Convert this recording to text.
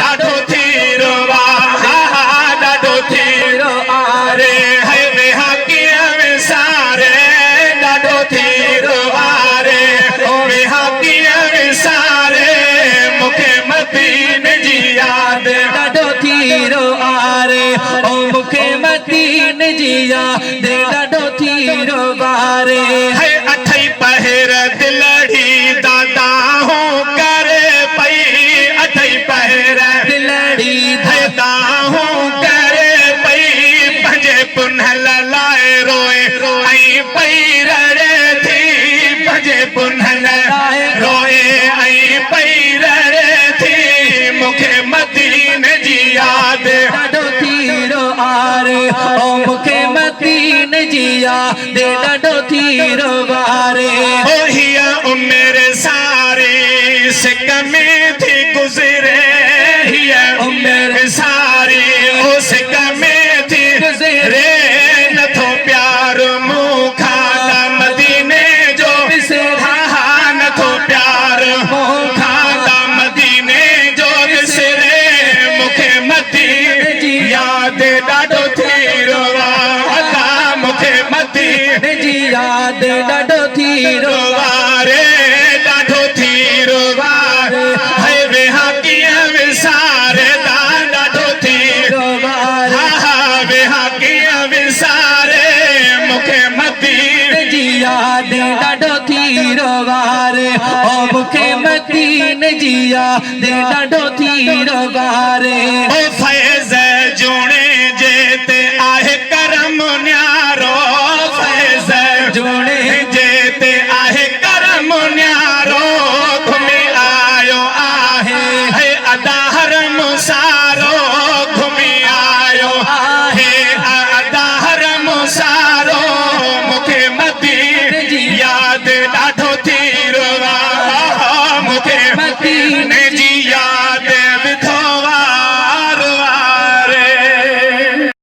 ॾाढो थीरो आहे ॾाढो थीरो आहे है वेहा कीअं विसारे ॾाढो थीरो आहे वेहा कीअं विसारे मूंखे मदीने जी यादि ॾाढो थीरो आहे ओ मूंखे मदीने जी यादि ॾाढो थीरो आहे है अठई पहर दिलड़ी दादा हूं करे पई अठई पहर दिलड़ी दादा हूं करे पई पंजे पुन्हल लाए रोए आई पई रड़े थी पंजे पुन्हल लाए रोए आई पई रड़े थी मूंखे मदीने जी यादि ॾाढो थीरो आहे ओ मूंखे मदीने जी यादि ॾाढो थीरो आहे ओ हीअ उमिरि सारी सिक में थी गुज़रे हीअ उमिरि सारी ओ सिक में थी गुज़रे नथो प्यार मूं खां मदीने जो विसरा नथो प्यार मूं खां मदीने जो विसरे मूंखे मदीने जी यादि ॾाढो थीरो आहे मूंखे मदीने जी यादि ॾाढो थीरो आहे ॾाढो थीरो आहे है वेहा कीअं विसारे ॾाढो थीरो आहे हा वेहा कीअं विसारे मूंखे मदीने जी यादि ॾाढो थीरो आहे ओ मूंखे मदीने जी यादि ॾाढो थीरो आहे ओ फैज़ जूणे जे ते आहे करम न्यारो फैज़ जूणे जे ते आहे करम न्यारो घुमी आयो आहे है अदा हरम सारो घुमी आयो आहे अदा हरम सारो मूंखे मदीने जी यादि ॾाढो